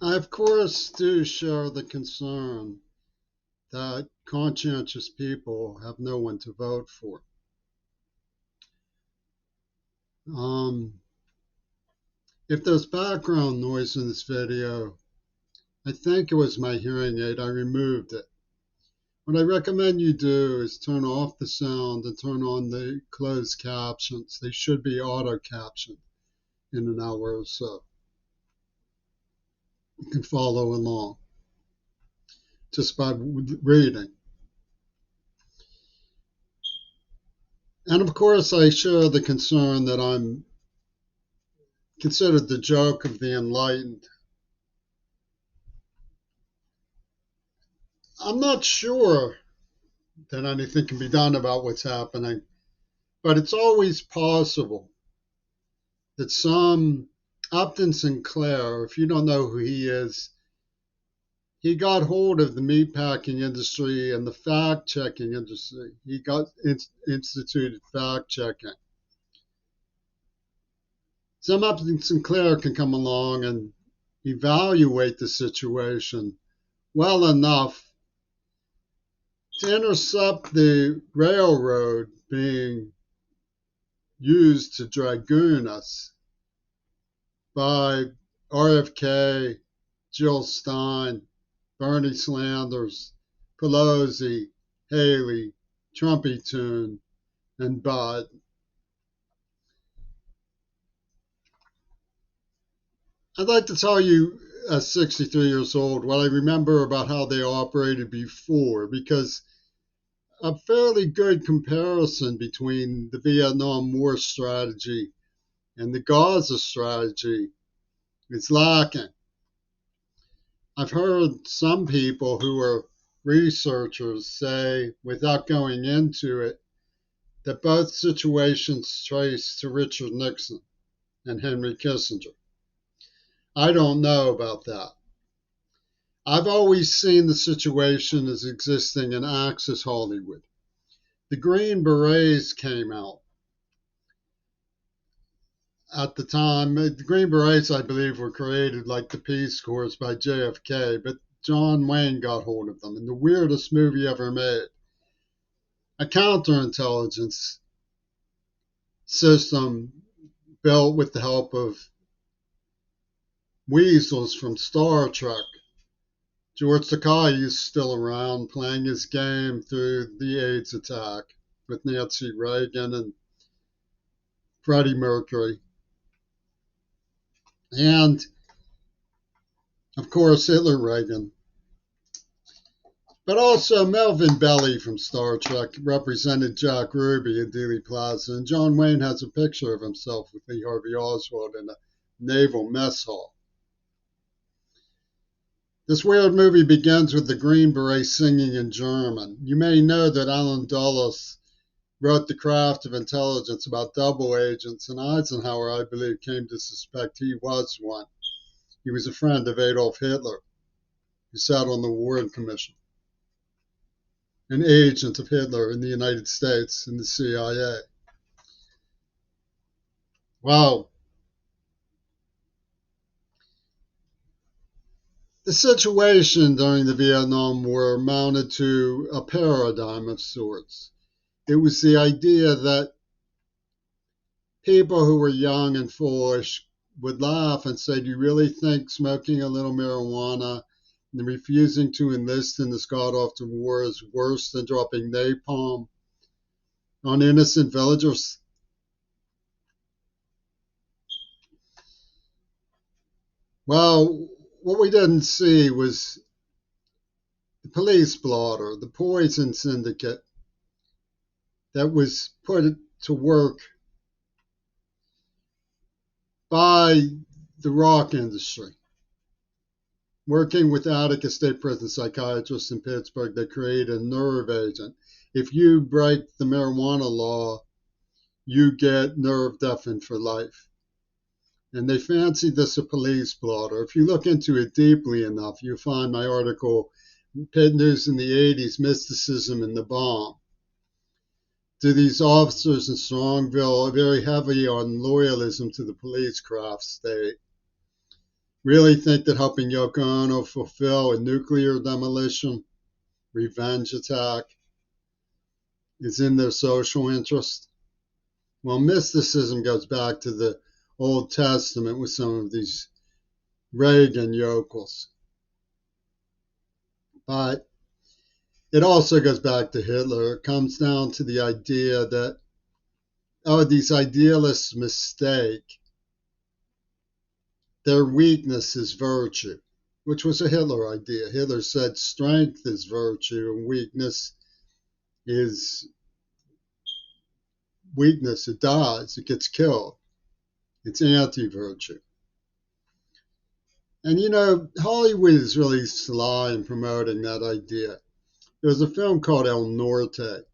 I, of course, do share the concern that conscientious people have no one to vote for. Um, if there's background noise in this video, I think it was my hearing aid. I removed it. What I recommend you do is turn off the sound and turn on the closed captions. They should be auto captioned in an hour or so. You can follow along just by reading. And of course, I share the concern that I'm considered the joke of the enlightened. I'm not sure that anything can be done about what's happening, but it's always possible that some Upton Sinclair, if you don't know who he is, he got hold of the meatpacking industry and the fact-checking industry. He got instituted fact-checking. Some Upton Sinclair can come along and evaluate the situation well enough to intercept the railroad being used to dragoon us by RFK, Jill Stein, Bernie Sanders, Pelosi, Haley, Trumpy Tune, and Biden. I'd like to tell you, at 63 years old, what I remember about how they operated before, because a fairly good comparison between the Vietnam War strategy and the Gaza strategy is lacking. I've heard some people who are researchers say, without going into it, that both situations trace to Richard Nixon and Henry Kissinger. I don't know about that. I've always seen the situation as existing in Axis Hollywood. The Green Berets came out at the time. The Green Berets, I believe, were created like the Peace Corps by JFK, but John Wayne got hold of them in the weirdest movie ever made. A counterintelligence system built with the help of weasels from Star Trek. George Takei is still around playing his game through the AIDS attack with Nancy Reagan and Freddie Mercury. And, of course, Hitler Reagan. But also Melvin Belly from Star Trek represented Jack Ruby in Dealey Plaza. And John Wayne has a picture of himself with Lee Harvey Oswald in a naval mess hall. This weird movie begins with the Green Beret singing in German. You may know that Alan Dulles wrote The Craft of Intelligence about double agents, and Eisenhower, I believe, came to suspect he was one. He was a friend of Adolf Hitler, who sat on the Warren Commission, an agent of Hitler in the United States in the CIA. Wow. The situation during the Vietnam War amounted to a paradigm of sorts. It was the idea that people who were young and foolish would laugh and say, do you really think smoking a little marijuana and refusing to enlist in this god-awful war is worse than dropping napalm on innocent villagers? Well, what we didn't see was the police blotter, the poison syndicate that was put to work by the rock industry. Working with Attica State Prison psychiatrists in Pittsburgh, they created a nerve agent. If you break the marijuana law, you get nerve deafened for life. And they fancied this a police blotter. If you look into it deeply enough, you find my article, Pit News in the 80s, Mysticism and the Bomb. Do these officers in Strongville are very heavy on loyalism to the police craft state. Really think that helping Yoko Ono fulfill a nuclear demolition revenge attack is in their social interest? Well, mysticism goes back to the Old Testament with some of these Reagan yokels. But it also goes back to Hitler. It comes down to the idea that, oh, these idealists mistake their weakness is virtue, which was a Hitler idea. Hitler said strength is virtue and weakness is weakness. It dies, it gets killed. It's anti virtue. And you know, Hollywood is really sly in promoting that idea. There was a film called El Norte,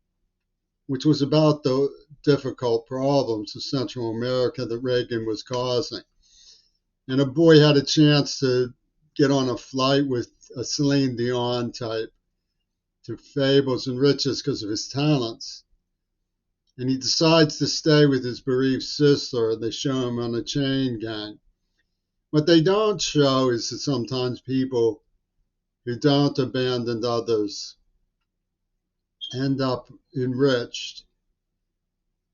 which was about the difficult problems of Central America that Reagan was causing. And a boy had a chance to get on a flight with a Celine Dion type to fables and riches because of his talents. And he decides to stay with his bereaved sister, and they show him on a chain gang. What they don't show is that sometimes people who don't abandon others end up enriched.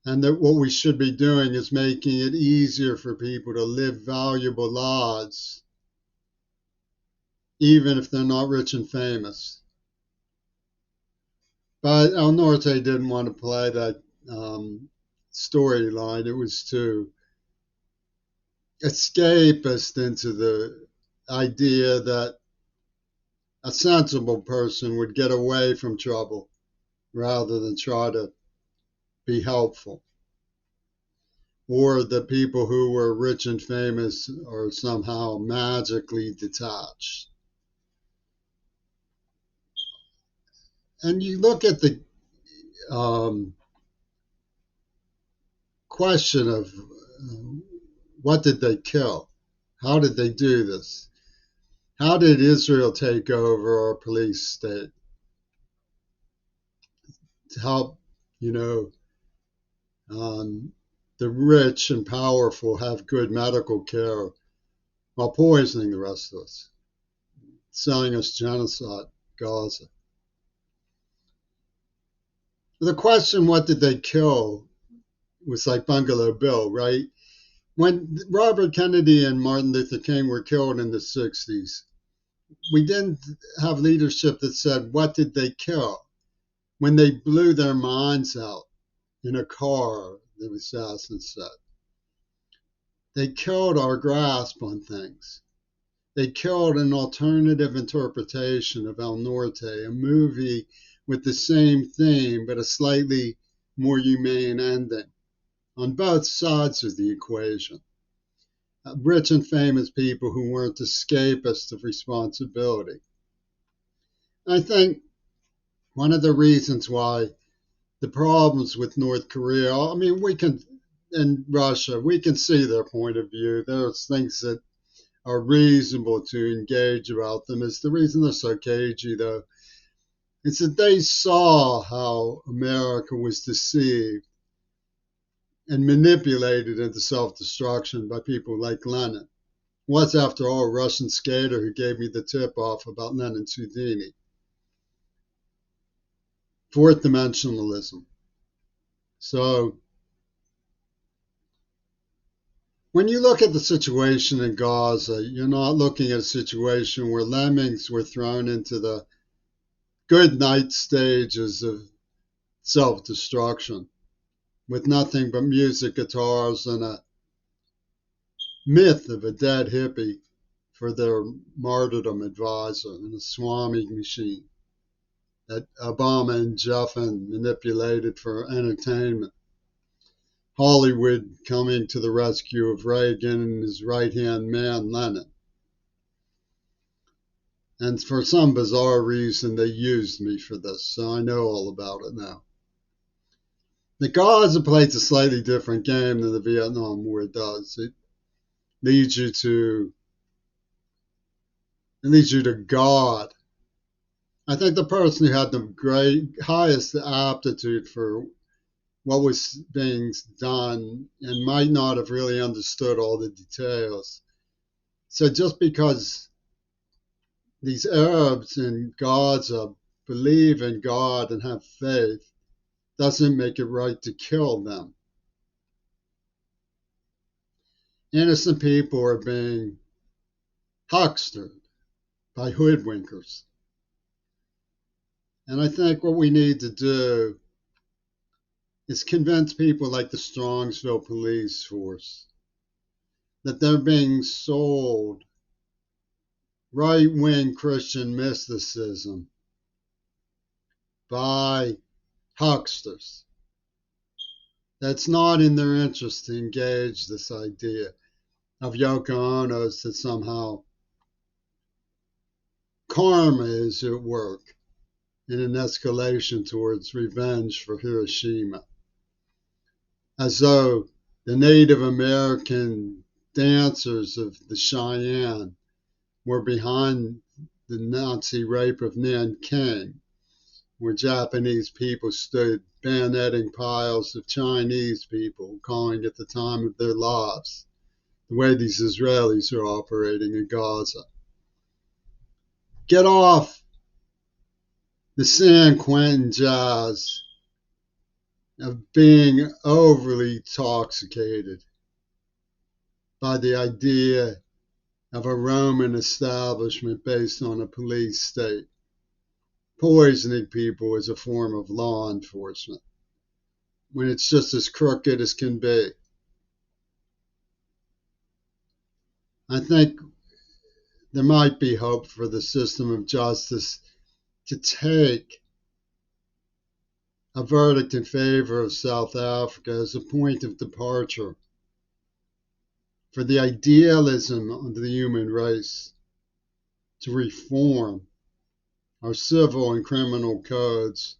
And that what we should be doing is making it easier for people to live valuable lives, even if they're not rich and famous. But El Norte didn't want to play that storyline. It was too escapist into the idea that a sensible person would get away from trouble rather than try to be helpful, or that people who were rich and famous are somehow magically detached. And you look at the question of what did they kill? How did they do this? How did Israel take over our police state to help, you know, the rich and powerful have good medical care while poisoning the rest of us, selling us genocide, Gaza? The question, what did they kill, was like Bungalow Bill, right? When Robert Kennedy and Martin Luther King were killed in the 60s, we didn't have leadership that said, what did they kill? When they blew their minds out in a car, the assassins said, they killed our grasp on things. They killed an alternative interpretation of El Norte, a movie with the same theme but a slightly more humane ending on both sides of the equation. Rich and famous people who weren't escapists of responsibility. I think one of the reasons why the problems with North Korea, I mean, we can, and Russia, we can see their point of view. There's things that are reasonable to engage about them. It's the reason they're so cagey, though. It's that they saw how America was deceived and manipulated into self-destruction by people like Lenin. Was, after all, a Russian skater who gave me the tip-off about Lenin's Houdini. Fourth dimensionalism. So when you look at the situation in Gaza, you're not looking at a situation where lemmings were thrown into the good night stages of self-destruction with nothing but music, guitars, and a myth of a dead hippie for their martyrdom advisor and a Swami machine that Obama and Jeffen manipulated for entertainment. Hollywood coming to the rescue of Reagan and his right-hand man, Lenin. And for some bizarre reason, they used me for this, so I know all about it now. The Gaza plays a slightly different game than the Vietnam War does. It leads you to God. I think the person who had the highest aptitude for what was being done and might not have really understood all the details So just because these Arabs in Gaza believe in God and have faith doesn't make it right to kill them. Innocent people are being huckstered by hoodwinkers. And I think what we need to do is convince people like the Strongsville police force that they're being sold right wing Christian mysticism by hucksters. That's not in their interest to engage this idea of Yoko Ono's that somehow karma is at work in an escalation towards revenge for Hiroshima. As though the Native American dancers of the Cheyenne were behind the Nazi rape of Nanking, where Japanese people stood bayoneting piles of Chinese people, calling it the time of their lives, the way these Israelis are operating in Gaza. Get off the San Quentin jazz of being overly intoxicated by the idea of a Roman establishment based on a police state, poisoning people as a form of law enforcement, when it's just as crooked as can be. I think there might be hope for the system of justice to take a verdict in favor of South Africa as a point of departure for the idealism of the human race to reform our civil and criminal codes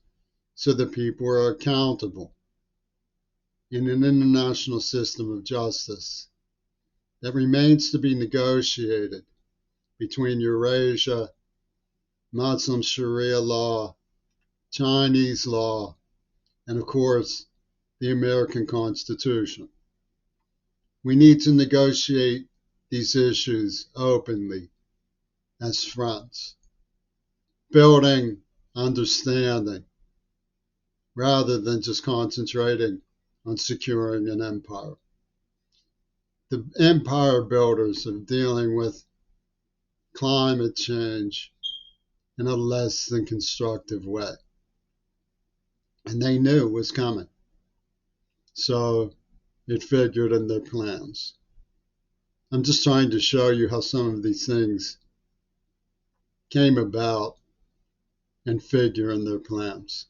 so that people are accountable in an international system of justice that remains to be negotiated between Eurasia, Muslim Sharia law, Chinese law, and of course, the American Constitution. We need to negotiate these issues openly as friends, building understanding rather than just concentrating on securing an empire. The empire builders are dealing with climate change in a less than constructive way. And they knew it was coming. So it figured in their plans. I'm just trying to show you how some of these things came about and figure in their plans.